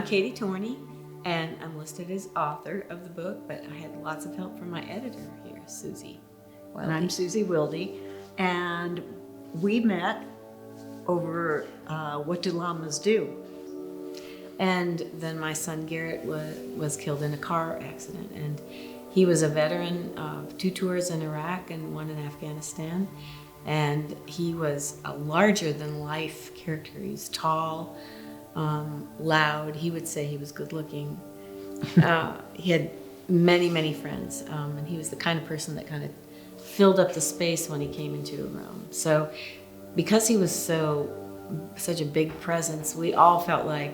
I'm Katy Torney, and I'm listed as author of the book, but I had lots of help from my editor here, Susie. And I'm Susie Wilde, and we met over What Do Llamas Do? And then my son Garrett was killed in a car accident, and he was a veteran of 2 tours in Iraq and 1 in Afghanistan. And he was a larger-than-life character. He's tall, loud. He would say he was good-looking. He had many, many friends, and he was the kind of person that kind of filled up the space when he came into a room. So because he was such a big presence, we all felt like,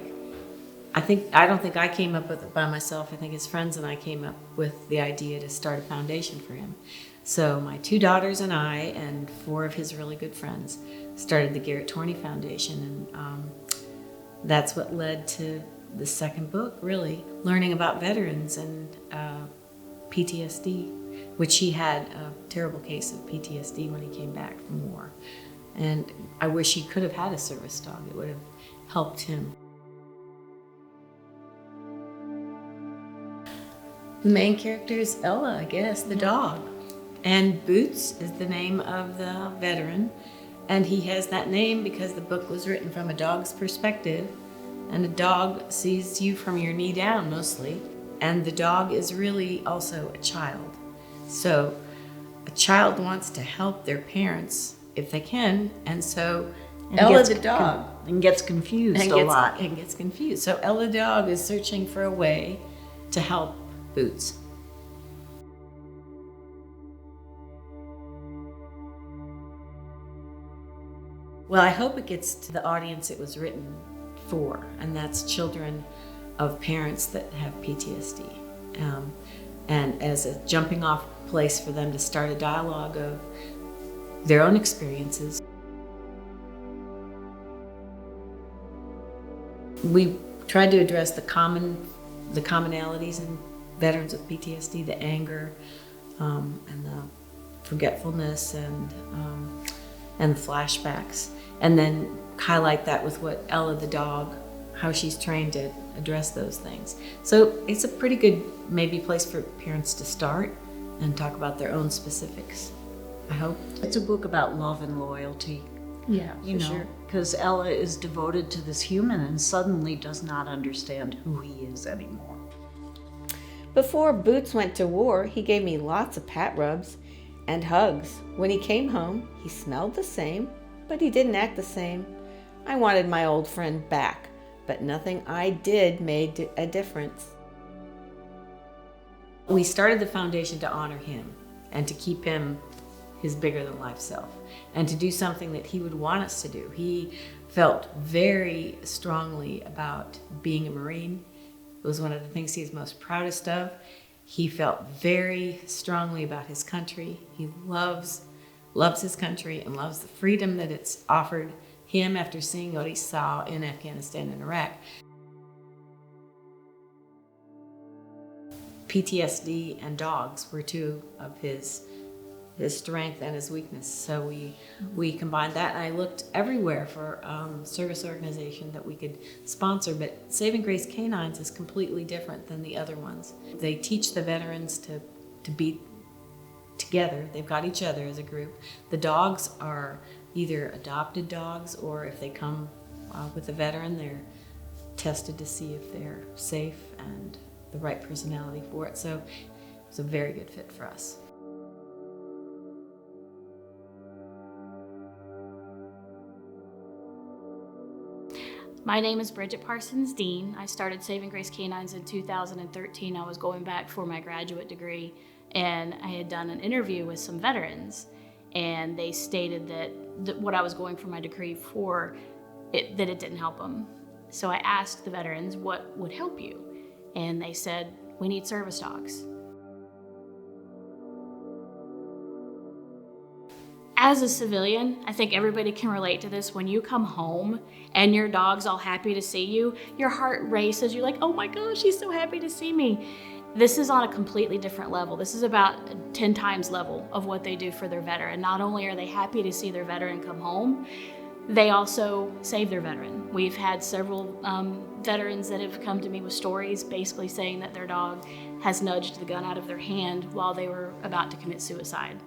I don't think I came up with it by myself. I think his friends and I came up with the idea to start a foundation for him. So my 2 daughters and I and 4 of his really good friends started the Garrett Torney Foundation, and that's what led to the second book, really, learning about veterans and PTSD, which he had a terrible case of PTSD when he came back from war. And I wish he could have had a service dog. It would have helped him. The main character is Ella, I guess, the dog. And Boots is the name of the veteran. And he has that name because the book was written from a dog's perspective. And a dog sees you from your knee down, mostly. And the dog is really also a child. So a child wants to help their parents if they can. And so Ella the dog. And gets confused a lot. And gets confused. So Ella the dog is searching for a way to help Boots. Well, I hope it gets to the audience it was written for, and that's children of parents that have PTSD. And as a jumping off place for them to start a dialogue of their own experiences. We tried to address the commonalities in veterans with PTSD, the anger, and the forgetfulness, and the flashbacks, and then highlight that with what Ella the dog, how she's trained to address those things. So it's a pretty good maybe place for parents to start and talk about their own specifics, I hope. It's a book about love and loyalty. Yeah, You know, because Ella is devoted to this human and suddenly does not understand who he is anymore. Before Boots went to war, he gave me lots of pat rubs and hugs. When he came home, he smelled the same, but he didn't act the same. I wanted my old friend back, but nothing I did made a difference. We started the foundation to honor him and to keep him his bigger-than-life self, and to do something that he would want us to do. He felt very strongly about being a Marine. It was one of the things he's most proudest of. He felt very strongly about his country. He loves his country and loves the freedom that it's offered him after seeing what he saw in Afghanistan and Iraq. PTSD and dogs were 2 of his strength and his weakness. So we combined that, and I looked everywhere for service organization that we could sponsor, but Saving Grace Canines is completely different than the other ones. They teach the veterans to be together. They've got each other as a group. The dogs are either adopted dogs, or if they come with a veteran, they're tested to see if they're safe and the right personality for it. So it's a very good fit for us. My name is Bridget Parsons Dean. I started Saving Grace Canines in 2013. I was going back for my graduate degree, and I had done an interview with some veterans, and they stated that what I was going for my degree for, that it didn't help them. So I asked the veterans, what would help you? And they said, we need service dogs. As a civilian, I think everybody can relate to this. When you come home and your dog's all happy to see you, your heart races. You're like, oh my gosh, he's so happy to see me. This is on a completely different level. This is about 10 times level of what they do for their veteran. Not only are they happy to see their veteran come home, They also save their veteran. We've had several veterans that have come to me with stories basically saying that their dog has nudged the gun out of their hand while they were about to commit suicide.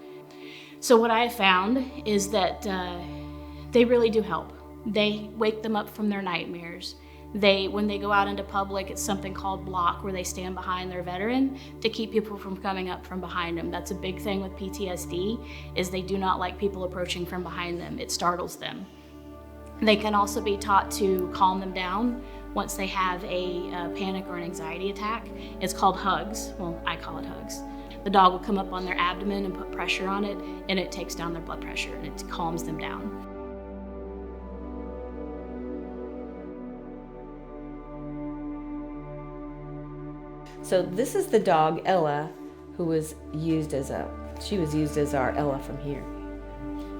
So what I have found is that they really do help. They wake them up from their nightmares. When they go out into public, it's something called block, where they stand behind their veteran to keep people from coming up from behind them. That's a big thing with PTSD, is they do not like people approaching from behind them. It startles them. They can also be taught to calm them down once they have a panic or an anxiety attack. It's called hugs. Well, I call it hugs. The dog will come up on their abdomen and put pressure on it, and it takes down their blood pressure and it calms them down. So this is the dog Ella, who was used as our Ella from here.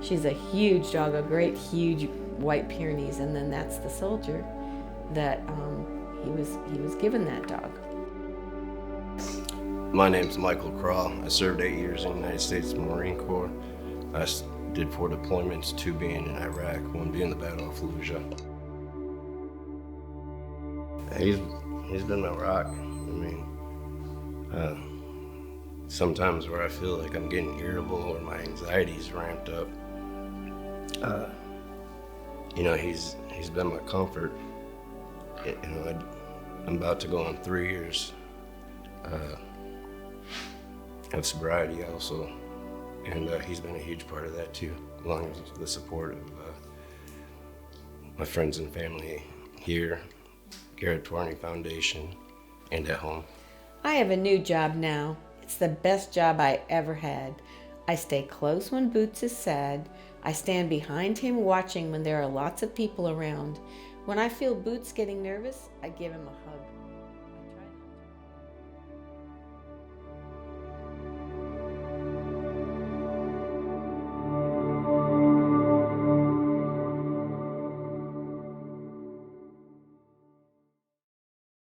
She's a huge dog, a great huge white Pyrenees, and then that's the soldier that he was given that dog. My name's Michael Crawl. I served 8 years in the United States Marine Corps. I did 4 deployments, 2 being in Iraq, 1 being the Battle of Fallujah. He's been my rock. I mean, sometimes where I feel like I'm getting irritable or my anxiety's ramped up, he's been my comfort. I'm about to go on 3 years of sobriety also, and he's been a huge part of that too, along with the support of my friends and family here, Katy Torney Foundation, and at home. I have a new job now. It's the best job I ever had. I stay close when Boots is sad. I stand behind him watching when there are lots of people around. When I feel Boots getting nervous, I give him a hug.